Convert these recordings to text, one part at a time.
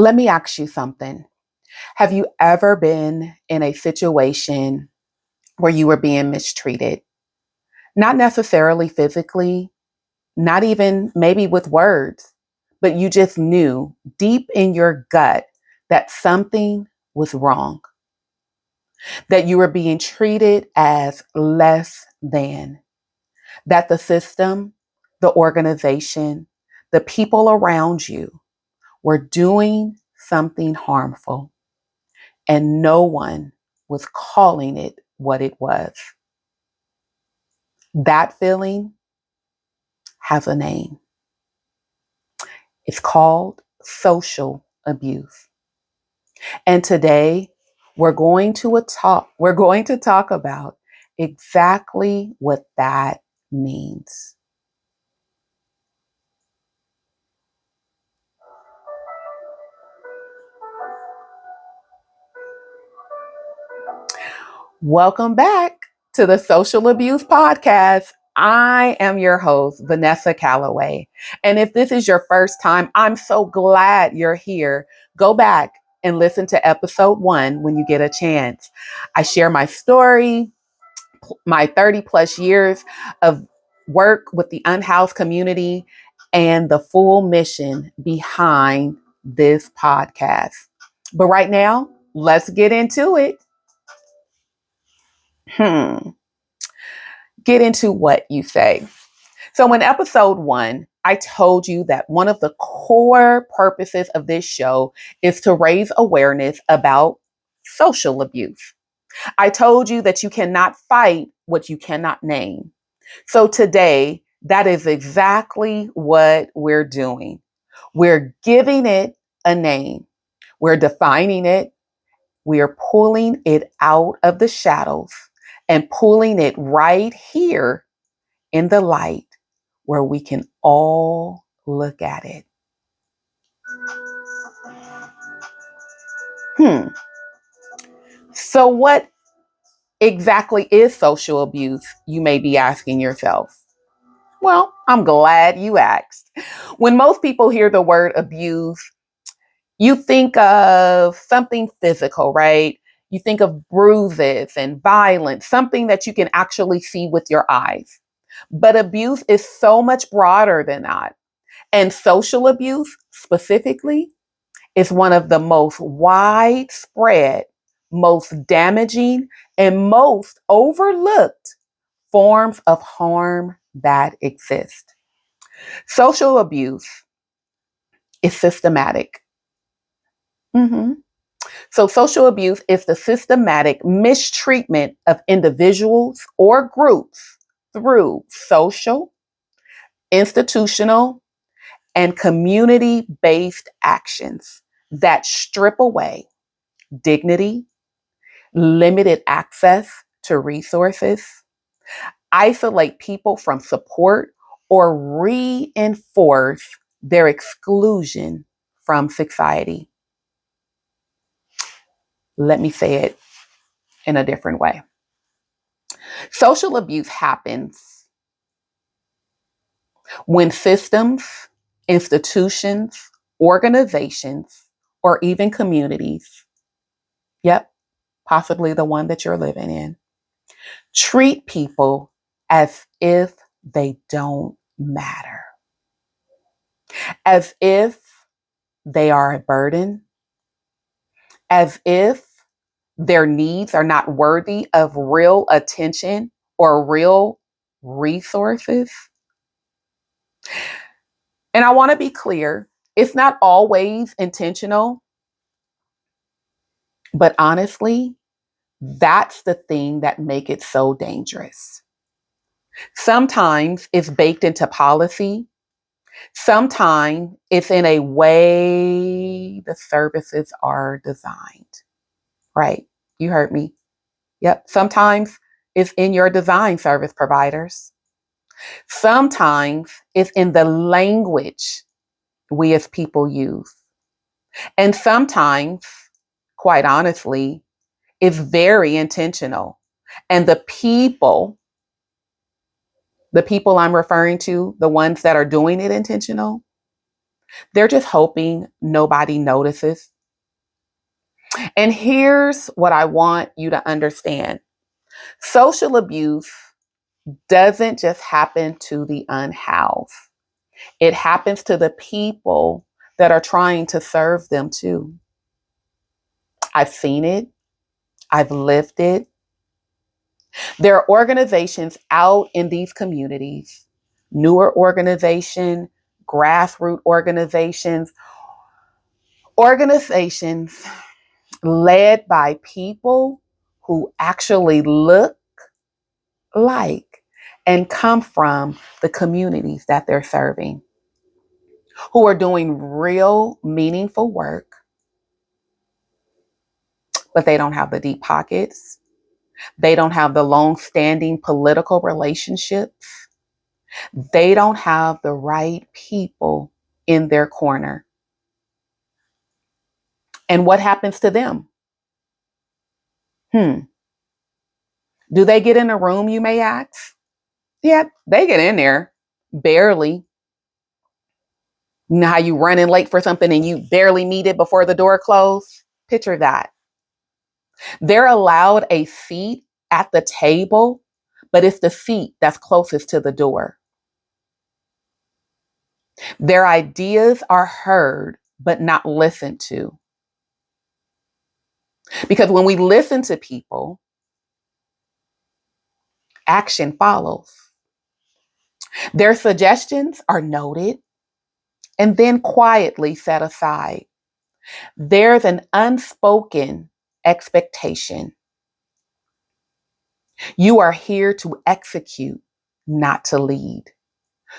Let me ask you something. Have you ever been in a situation where you were being mistreated? Not necessarily physically, not even maybe with words, but you just knew deep in your gut that something was wrong, that you were being treated as less than, that the system, the organization, the people around you were doing something harmful and no one was calling it what it was. That feeling has a name. It's called social abuse. And today we're going to talk about exactly what that means. Welcome back to the Social Abuse Podcast. I am your host, Vanessa Calloway. And if this is your first time, I'm so glad you're here. Go back and listen to episode 1 when you get a chance. I share my story, my 30 plus years of work with the unhoused community, and the full mission behind this podcast. But right now, let's get into it. Hmm. Get into what you say. So, in episode 1, I told you that one of the core purposes of this show is to raise awareness about social abuse. I told you that you cannot fight what you cannot name. So, today, that is exactly what we're doing. We're giving it a name, we're defining it, we are pulling it out of the shadows and pulling it right here in the light where we can all look at it. Hmm. So, what exactly is social abuse? You may be asking yourself. Well, I'm glad you asked. When most people hear the word abuse, you think of something physical, right? You think of bruises and violence, something that you can actually see with your eyes. But abuse is so much broader than that. And social abuse specifically is one of the most widespread, most damaging, and most overlooked forms of harm that exist. Social abuse is systematic. Mhm. So, social abuse is the systematic mistreatment of individuals or groups through social, institutional, and community based actions that strip away dignity, limited access to resources, isolate people from support, or reinforce their exclusion from society. Let me say it in a different way. Social abuse happens when systems, institutions, organizations, or even communities, yep, possibly the one that you're living in, treat people as if they don't matter, as if they are a burden, as if their needs are not worthy of real attention or real resources. And I want to be clear, it's not always intentional, but honestly, that's the thing that make it so dangerous. Sometimes it's baked into policy. Sometimes it's in a way the services are designed. Right. You heard me. Yep. Sometimes it's in your design, service providers. Sometimes it's in the language we as people use. And sometimes, quite honestly, it's very intentional. And the people I'm referring to, the ones that are doing it intentional, They're just hoping nobody notices. And here's what I want you to understand. Social abuse doesn't just happen to the unhoused. It happens to the people that are trying to serve them too. I've seen it. I've lived it. There are organizations out in these communities, newer organizations, grassroots organizations led by people who actually look like and come from the communities that they're serving, who are doing real, meaningful work, but they don't have the deep pockets. They don't have the long-standing political relationships. They don't have the right people in their corner. And what happens to them? Hmm. Do they get in a room, you may ask? Yeah, they get in there. Barely. You know how you running late for something and you barely meet it before the door closed? Picture that. They're allowed a seat at the table, but it's the seat that's closest to the door. Their ideas are heard, but not listened to. Because when we listen to people, action follows. Their suggestions are noted and then quietly set aside. There's an unspoken expectation. You are here to execute, not to lead.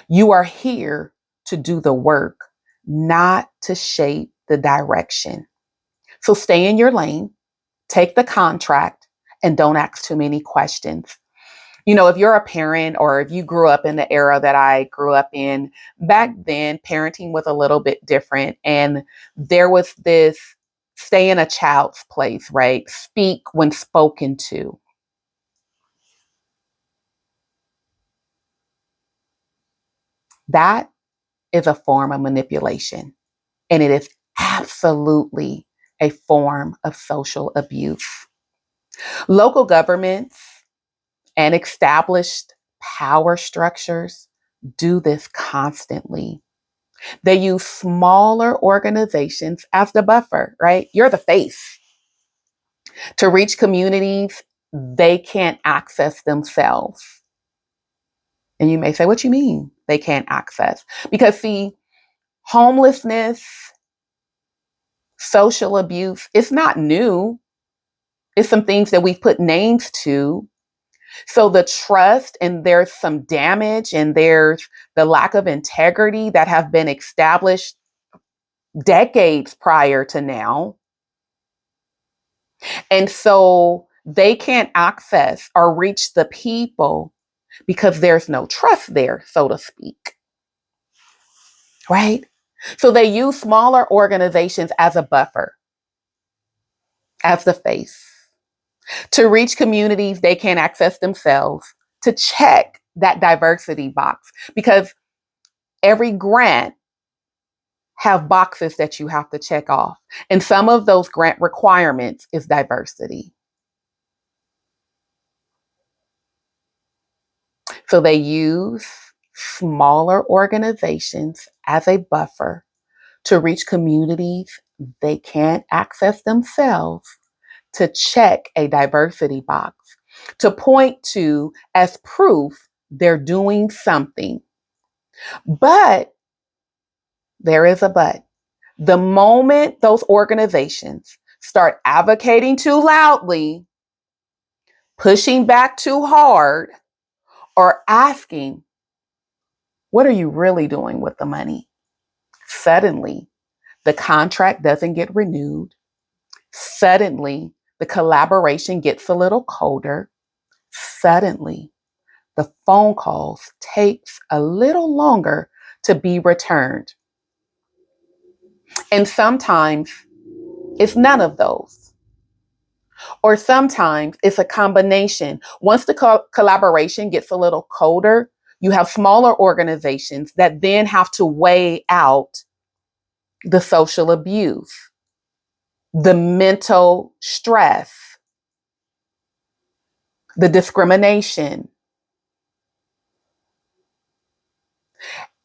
You are here to do the work, not to shape the direction. So stay in your lane, take the contract, and don't ask too many questions. You know, if you're a parent or if you grew up in the era that I grew up in, back then, parenting was a little bit different. And there was this stay in a child's place, right? Speak when spoken to. That is a form of manipulation. And it is absolutely a form of social abuse. Local governments and established power structures do this constantly. They use smaller organizations as the buffer, right? You're the face to reach communities they can't access themselves. And you may say, what you mean they can't access? Because see, homelessness, social abuse, it's not new. It's some things that we've put names to. So the trust and there's some damage and there's the lack of integrity that have been established decades prior to now. And so they can't access or reach the people because there's no trust there, so to speak. Right? So they use smaller organizations as a buffer, as the face. To reach communities they can't access themselves, to check that diversity box. Because every grant have boxes that you have to check off. And some of those grant requirements is diversity. So they use smaller organizations as a buffer to reach communities they can't access themselves, to check a diversity box, to point to as proof they're doing something. But there is a but. The moment those organizations start advocating too loudly, pushing back too hard, or asking, what are you really doing with the money? Suddenly, the contract doesn't get renewed. Suddenly, the collaboration gets a little colder. Suddenly, the phone calls takes a little longer to be returned. And sometimes it's none of those. Or sometimes it's a combination. Once the collaboration gets a little colder, you have smaller organizations that then have to weigh out the social abuse, the mental stress, the discrimination,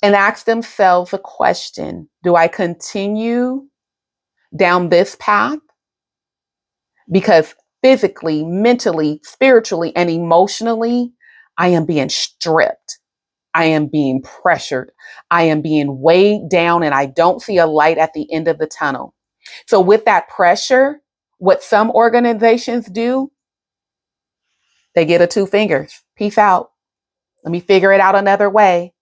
and ask themselves a question: do I continue down this path? Because physically, mentally, spiritually, and emotionally, I am being stripped. I am being pressured. I am being weighed down, and I don't see a light at the end of the tunnel. So, with that pressure, what some organizations do, they get a two fingers. Peace out. Let me figure it out another way.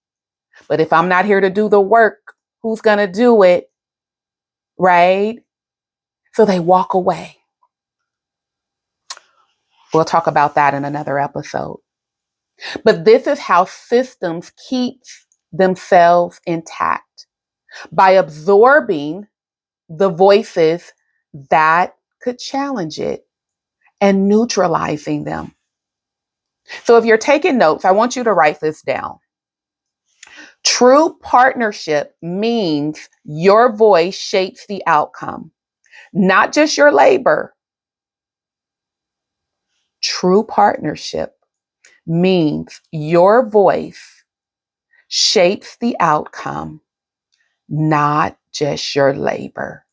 But if I'm not here to do the work, who's going to do it? Right? So they walk away. We'll talk about that in another episode. But this is how systems keep themselves intact by absorbing the voices that could challenge it and neutralizing them. So if you're taking notes, I want you to write this down. True partnership means your voice shapes the outcome, not just your labor. True partnership means your voice shapes the outcome, not just your labor.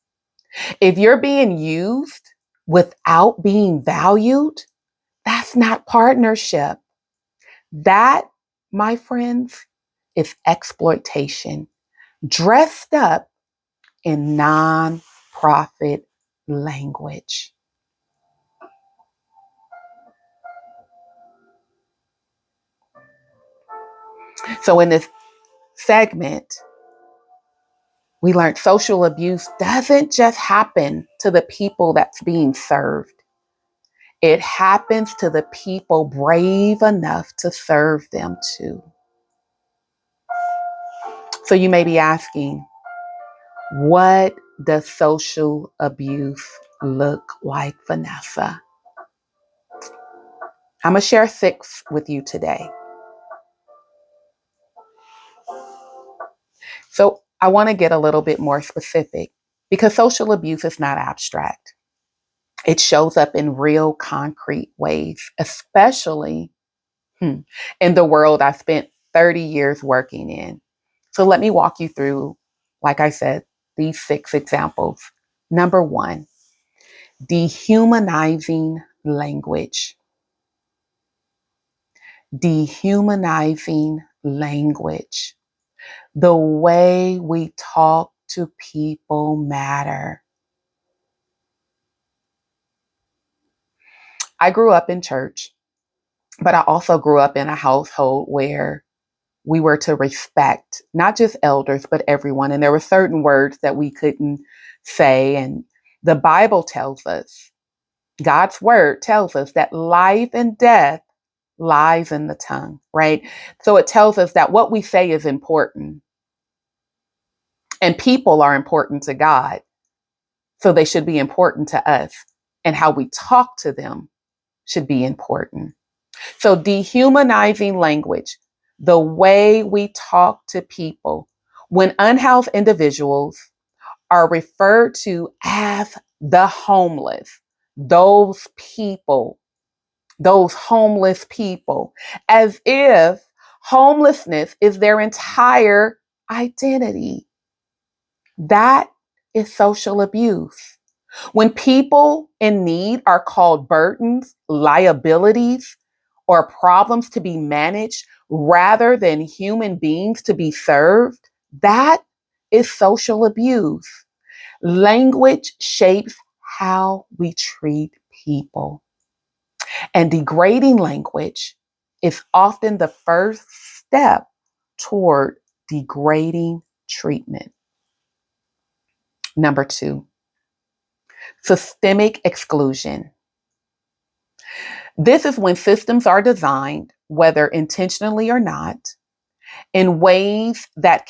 If you're being used without being valued, that's not partnership. That, my friends, is exploitation dressed up in non-profit language. So in this segment, we learned social abuse doesn't just happen to the people that's being served. It happens to the people brave enough to serve them too. So you may be asking, what does social abuse look like, Vanessa? I'm going to share 6 with you today. So I want to get a little bit more specific because social abuse is not abstract. It shows up in real concrete ways, especially in the world I spent 30 years working in. So let me walk you through, like I said, these 6 examples. Number 1, dehumanizing language. Dehumanizing language. The way we talk to people matter. I grew up in church, but I also grew up in a household where we were to respect not just elders, but everyone. And there were certain words that we couldn't say. And the Bible tells us, God's word tells us that life and death lies in the tongue, right? So it tells us that what we say is important and people are important to God. So they should be important to us, and how we talk to them should be important. So dehumanizing language, the way we talk to people, when unhoused individuals are referred to as the homeless, those people, those homeless people, as if homelessness is their entire identity. That is social abuse. When people in need are called burdens, liabilities, or problems to be managed rather than human beings to be served, that is social abuse. Language shapes how we treat people. And degrading language is often the first step toward degrading treatment. Number 2, systemic exclusion. This is when systems are designed, whether intentionally or not, in ways that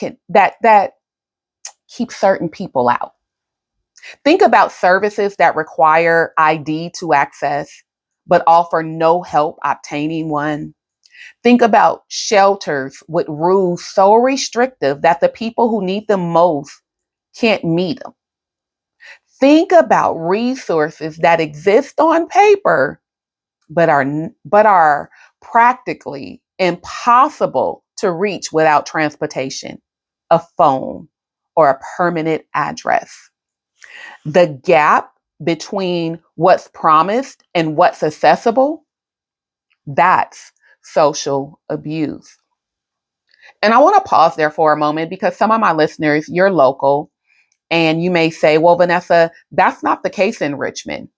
keep certain people out. Think about services that require ID to access, but offer no help obtaining one. Think about shelters with rules so restrictive that the people who need them most can't meet them. Think about resources that exist on paper, but are practically impossible to reach without transportation, a phone, or a permanent address. The gap between what's promised and what's accessible, that's social abuse. And I want to pause there for a moment because some of my listeners, you're local, and you may say, well, Vanessa, that's not the case in Richmond,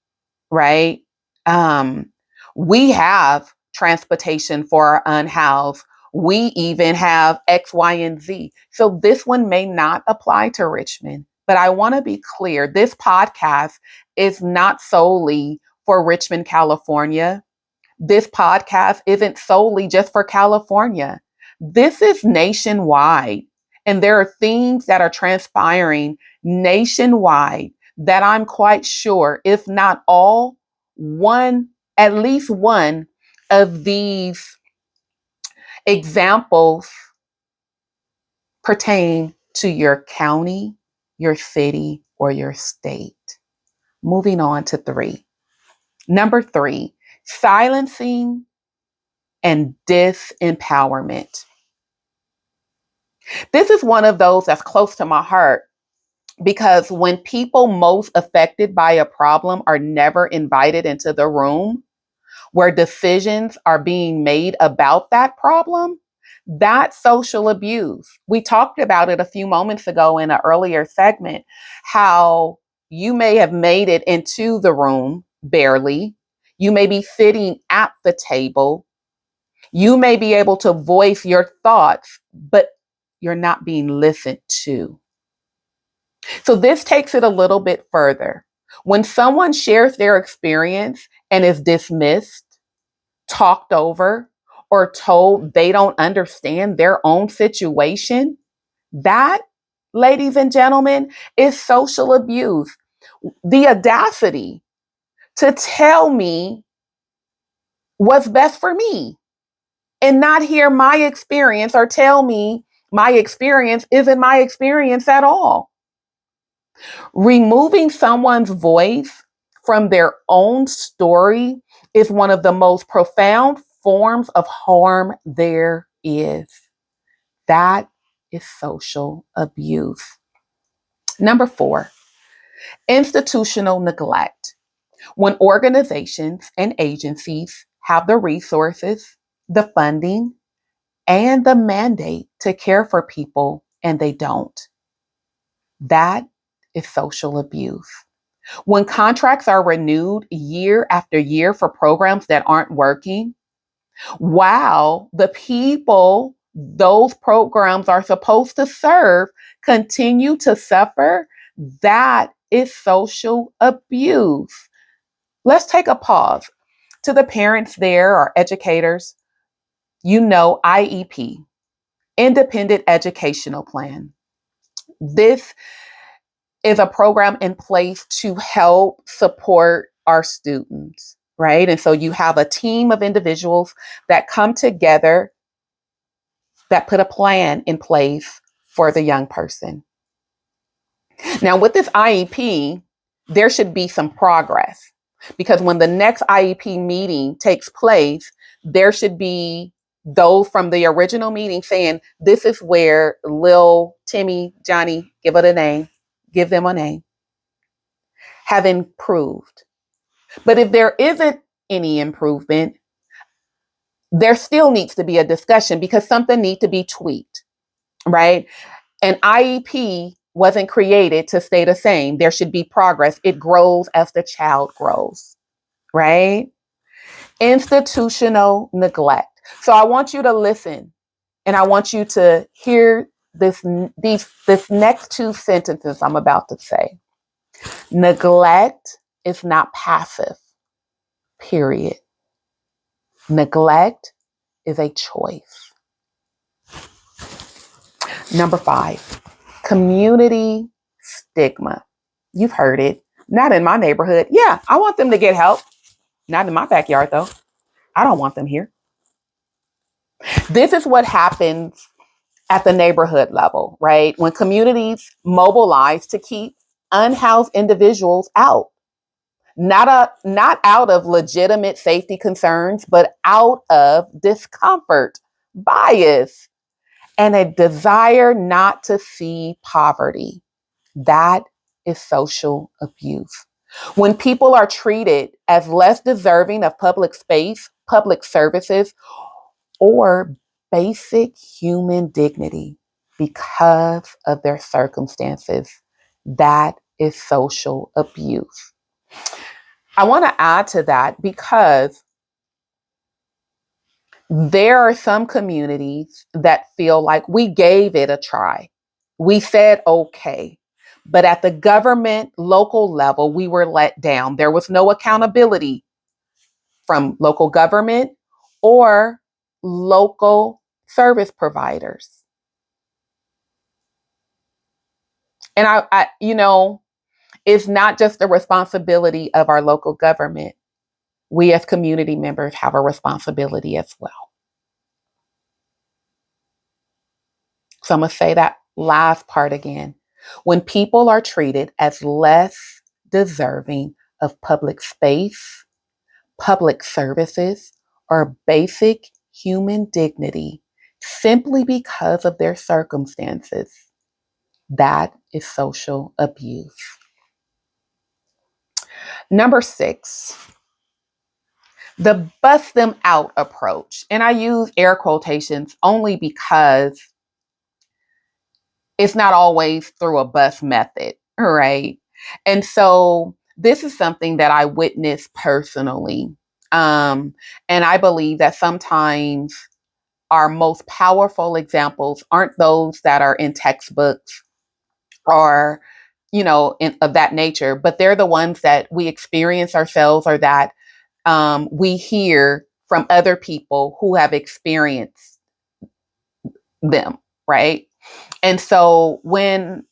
right? Um, we have transportation for our unhoused. We even have X, Y, and Z. So this one may not apply to Richmond. But I want to be clear, this podcast is not solely for Richmond, California. This podcast isn't solely just for California. This is nationwide. And there are things that are transpiring nationwide that I'm quite sure, if not all, at least one of these examples pertain to your county, your city, or your state. Moving on to 3. Number 3, silencing and disempowerment. This is one of those that's close to my heart because when people most affected by a problem are never invited into the room where decisions are being made about that problem, that's social abuse. We talked about it a few moments ago in an earlier segment, how you may have made it into the room barely. You may be sitting at the table. You may be able to voice your thoughts, but you're not being listened to. So this takes it a little bit further. When someone shares their experience and is dismissed, talked over, or told they don't understand their own situation, that, ladies and gentlemen, is social abuse. The audacity to tell me what's best for me and not hear my experience or tell me my experience isn't my experience at all. Removing someone's voice from their own story is one of the most profound forms of harm there is. That is social abuse. Number 4, institutional neglect. When organizations and agencies have the resources, the funding, and the mandate to care for people and they don't, that is social abuse. When contracts are renewed year after year for programs that aren't working, while the people those programs are supposed to serve continue to suffer, that is social abuse. Let's take a pause. To the parents there or educators, IEP, Independent Educational Plan. This is a program in place to help support our students, right? And so you have a team of individuals that come together that put a plan in place for the young person. Now, with this IEP, there should be some progress because when the next IEP meeting takes place, there should be those from the original meeting saying, this is where Lil, Timmy, Johnny, give them a name, have improved. But if there isn't any improvement, there still needs to be a discussion because something needs to be tweaked, right? An IEP wasn't created to stay the same. There should be progress. It grows as the child grows, right? Institutional neglect. So I want you to listen and I want you to hear this next 2 sentences I'm about to say. Neglect is not passive, period. Neglect is a choice. Number 5, community stigma. You've heard it. Not in my neighborhood. Yeah, I want them to get help. Not in my backyard, though. I don't want them here. This is what happens at the neighborhood level, right? When communities mobilize to keep unhoused individuals out, not out of legitimate safety concerns, but out of discomfort, bias, and a desire not to see poverty. That is social abuse. When people are treated as less deserving of public space, public services, or basic human dignity because of their circumstances, that is social abuse. I want to add to that because there are some communities that feel like we gave it a try. We said okay. But at the government local level, we were let down. There was no accountability from local government or local service providers. And it's not just the responsibility of our local government. We as community members have a responsibility as well. So I'm going to say that last part again. When people are treated as less deserving of public space, public services, or basic human dignity simply because of their circumstances, that is social abuse. Number 6, the bust them out approach. And I use air quotations only because it's not always through a bus method, right? And so this is something that I witnessed personally. And I believe that sometimes our most powerful examples aren't those that are in textbooks or, of that nature, but they're the ones that we experience ourselves or that we hear from other people who have experienced them, right? And so when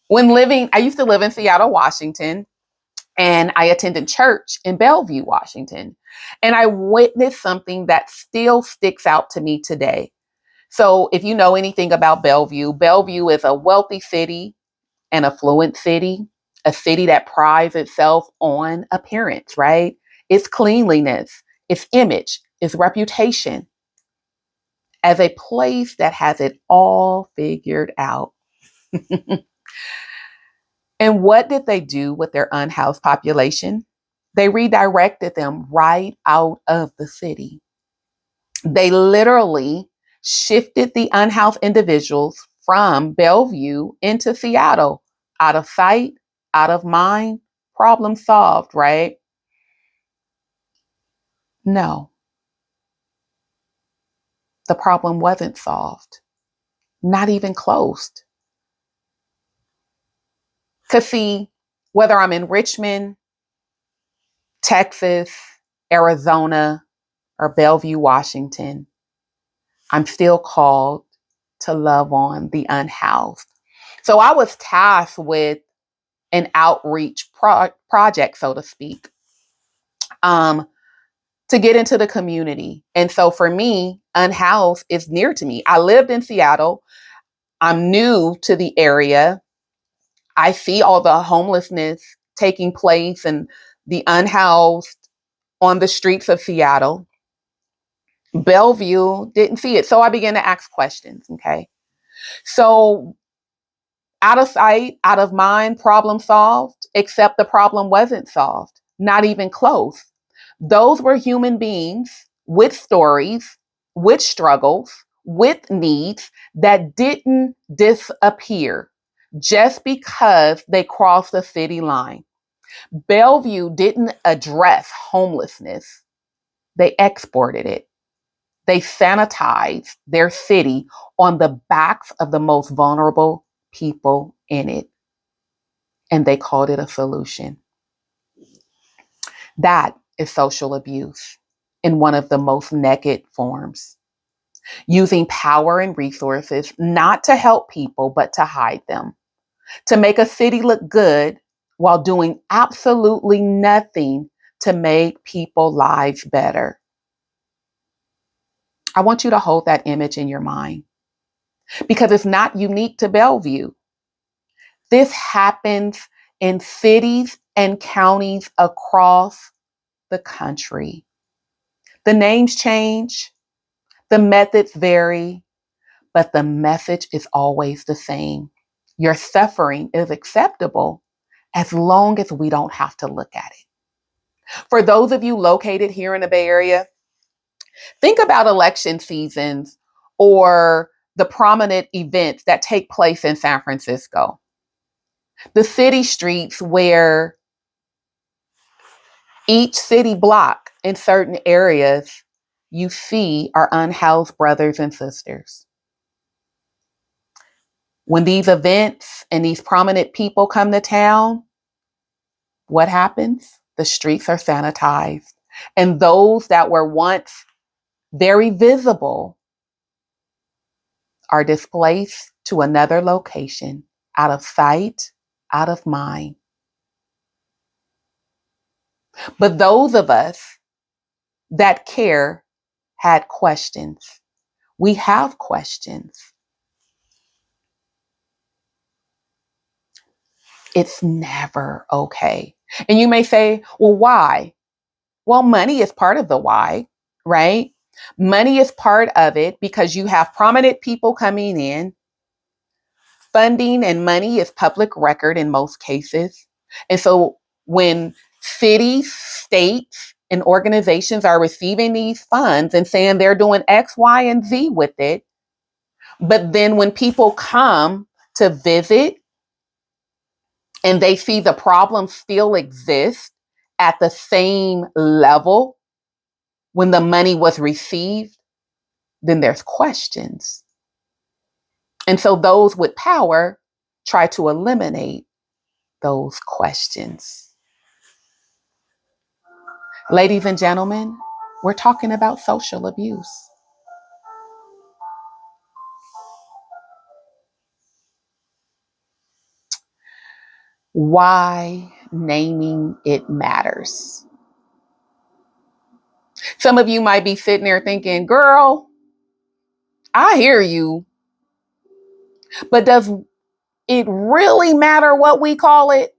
living, I used to live in Seattle, Washington, and I attended church in Bellevue, Washington. And I witnessed something that still sticks out to me today. So if you know anything about Bellevue, Bellevue is a wealthy city, an affluent city, a city that prides itself on appearance, right? Its cleanliness, its image, its reputation as a place that has it all figured out. And what did they do with their unhoused population? They redirected them right out of the city. They literally shifted the unhoused individuals from Bellevue into Seattle, out of sight, out of mind, problem solved, right? No, the problem wasn't solved, not even close. Because, see, whether I'm in Richmond, Texas, Arizona, or Bellevue, Washington, I'm still called to love on the unhoused. So I was tasked with an outreach project, so to speak, um, to get into the community. And so for me, unhoused is near to me. I lived in Seattle. I'm new to the area. I see all the homelessness taking place and the unhoused on the streets of Seattle. Bellevue didn't see it. So I began to ask questions. Okay. So out of sight, out of mind, problem solved, except the problem wasn't solved, not even close. Those were human beings with stories, with struggles, with needs that didn't disappear just because they crossed the city line. Bellevue didn't address homelessness, they exported it. They sanitized their city on the backs of the most vulnerable people in it, and they called it a solution. That is social abuse in one of the most naked forms, using power and resources not to help people, but to hide them, to make a city look good while doing absolutely nothing to make people's lives better. I want you to hold that image in your mind. because it's not unique to Bellevue. This happens in cities and counties across the country. The names change, the methods vary, but the message is always the same. Your suffering is acceptable as long as we don't have to look at it. For those of you located here in the Bay Area, think about election seasons or the prominent events that take place in San Francisco. The city streets where each city block in certain areas you see our unhoused brothers and sisters. When these events and these prominent people come to town, what happens? The streets are sanitized. And those that were once very visible are displaced to another location, out of sight, out of mind. But those of us that care had questions. We have questions. It's never okay. And you may say, well, why? Well, money is part of the why, right? Money is part of it because you have prominent people coming in. Funding and money is public record in most cases. And so when cities, states, and organizations are receiving these funds and saying they're doing X, Y, and Z with it, but then when people come to visit and they see the problem still exists at the same level when the money was received, then there's questions. And so those with power try to eliminate those questions. Ladies and gentlemen, we're talking about social abuse. Why naming it matters. Some of you might be sitting there thinking, girl, I hear you, but does it really matter what we call it?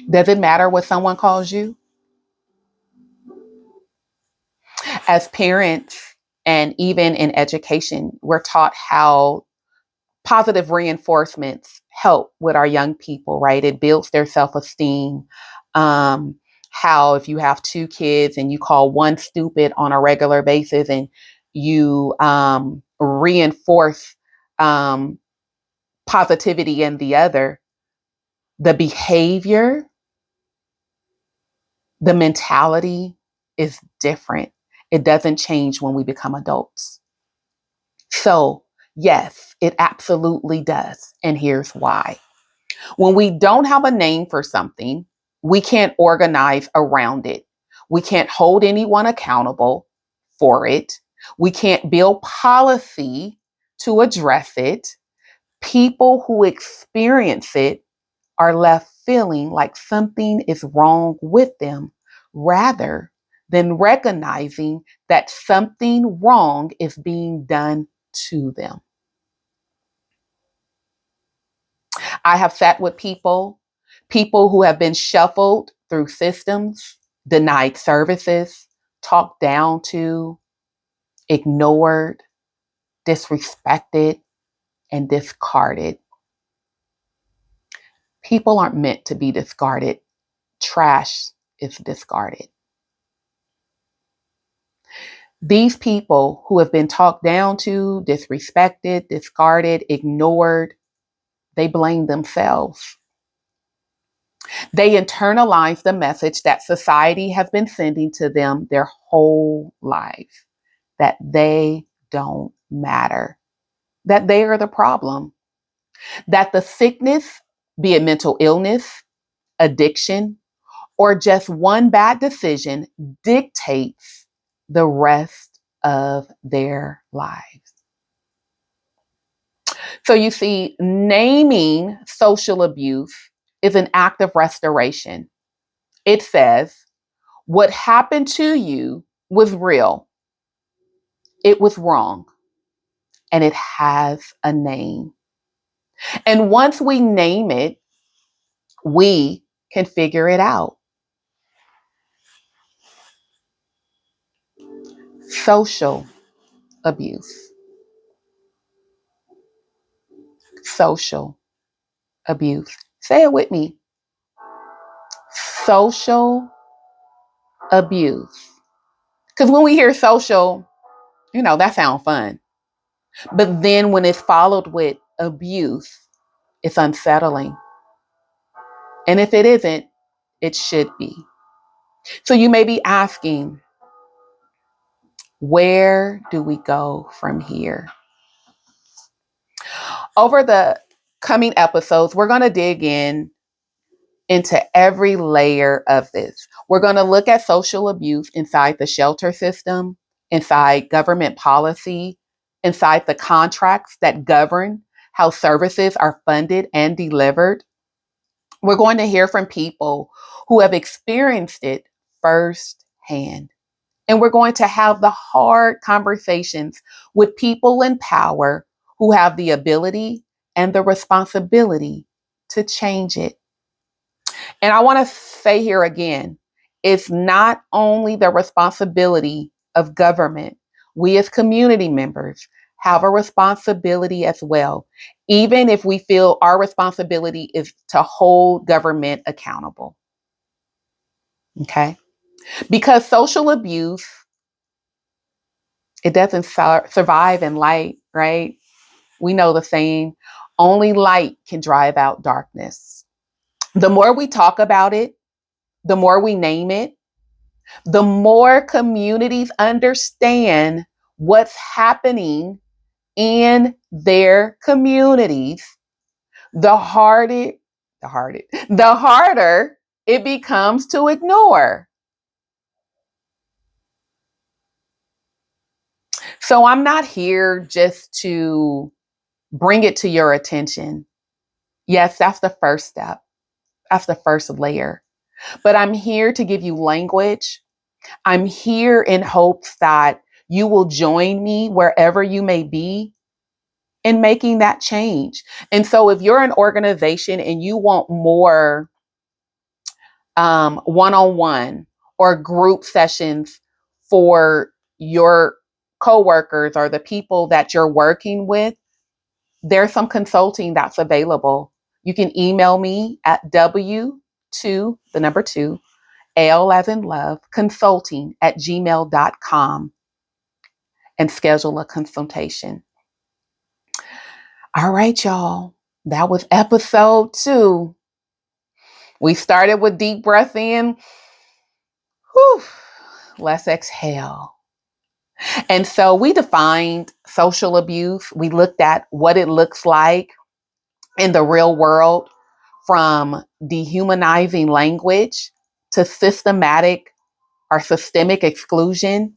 Does it matter what someone calls you? As parents and even in education, we're taught how positive reinforcements help with our young people, right? It builds their self-esteem. Um, how if you have two kids and you call one stupid on a regular basis and you reinforce um, positivity in the other, the behavior, the mentality is different. It doesn't change when we become adults. So, yes, it absolutely does. And here's why. When we don't have a name for something, we can't organize around it. We can't hold anyone accountable for it. We can't build policy to address it. People who experience it are left feeling like something is wrong with them rather than recognizing that something wrong is being done to them. I have sat with people who have been shuffled through systems, denied services, talked down to, ignored, disrespected, and discarded. People aren't meant to be discarded. Trash is discarded. These people who have been talked down to, disrespected, discarded, ignored, they blame themselves. They internalize the message that society has been sending to them their whole life, that they don't matter, that they are the problem, that the sickness, be it mental illness, addiction, or just one bad decision, dictates the rest of their lives. So you see, naming social abuse is an act of restoration. It says, what happened to you was real. It was wrong, and it has a name. And once we name it, we can figure it out. Social abuse. Social abuse. Say it with me. Social abuse. Because when we hear social, that sounds fun. But then when it's followed with abuse, it's unsettling. And if it isn't, it should be. So you may be asking, where do we go from here? Over the coming episodes, we're going to dig into every layer of this. We're going to look at social abuse inside the shelter system, inside government policy, inside the contracts that govern how services are funded and delivered. We're going to hear from people who have experienced it firsthand. And we're going to have the hard conversations with people in power who have the ability and the responsibility to change it. And I want to say here again, it's not only the responsibility of government. We as community members have a responsibility as well, even if we feel our responsibility is to hold government accountable. Okay? Because social abuse, it doesn't survive in light, right? We know the saying, only light can drive out darkness. The more we talk about it, the more we name it, the more communities understand what's happening in their communities, the harder it becomes to ignore. So I'm not here just to bring it to your attention. Yes, that's the first step. That's the first layer. But I'm here to give you language. I'm here in hopes that you will join me wherever you may be in making that change. And so if you're an organization and you want more one-on-one or group sessions for your coworkers or the people that you're working with, there's some consulting that's available. You can email me at W2, the number 2, L as in love, consulting at gmail.com and schedule a consultation. All right, y'all. That was episode 2. We started with deep breath in. Whew. Let's exhale. And so we defined social abuse. We looked at what it looks like in the real world, from dehumanizing language to systematic or systemic exclusion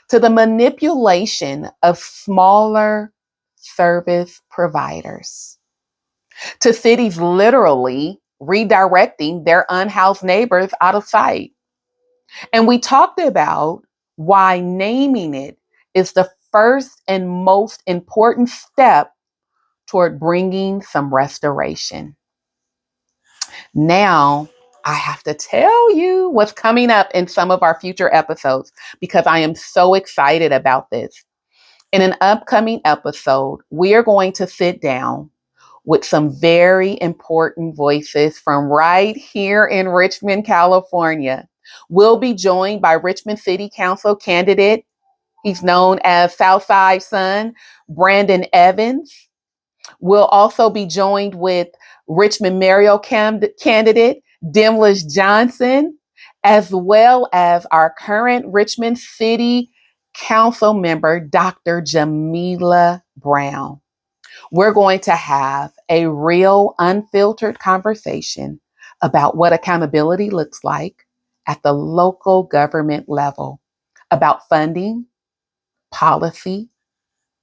to the manipulation of smaller service providers, to cities literally redirecting their unhoused neighbors out of sight. And we talked about why naming it is the first and most important step toward bringing some restoration. Now, I have to tell you what's coming up in some of our future episodes because I am so excited about this. In an upcoming episode, we are going to sit down with some very important voices from right here in Richmond, California. We'll be joined by Richmond City Council candidate. He's known as Southside Son, Brandon Evans. We'll also be joined with Richmond Mayoral candidate, Demlish Johnson, as well as our current Richmond City Council member, Dr. Jamila Brown. We're going to have a real unfiltered conversation about what accountability looks like at the local government level, about funding, policy,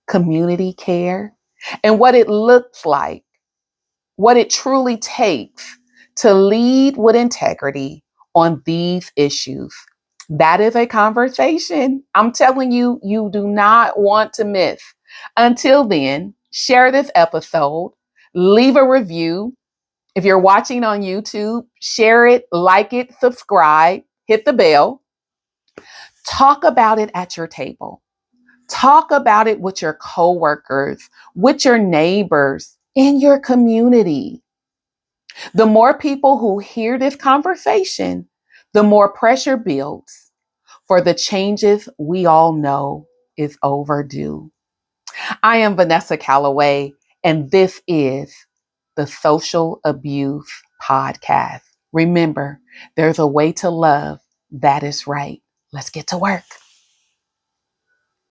community care, and what it looks like, what it truly takes to lead with integrity on these issues. That is a conversation I'm telling you, you do not want to miss. Until then, share this episode, leave a review. If you're watching on YouTube, share it, like it, subscribe, hit the bell. Talk about it at your table. Talk about it with your coworkers, with your neighbors, in your community. The more people who hear this conversation, the more pressure builds for the changes we all know is overdue. I am Vanessa Calloway, and this is the Social Abuse Podcast. Remember, there's a way to love that is right. Let's get to work.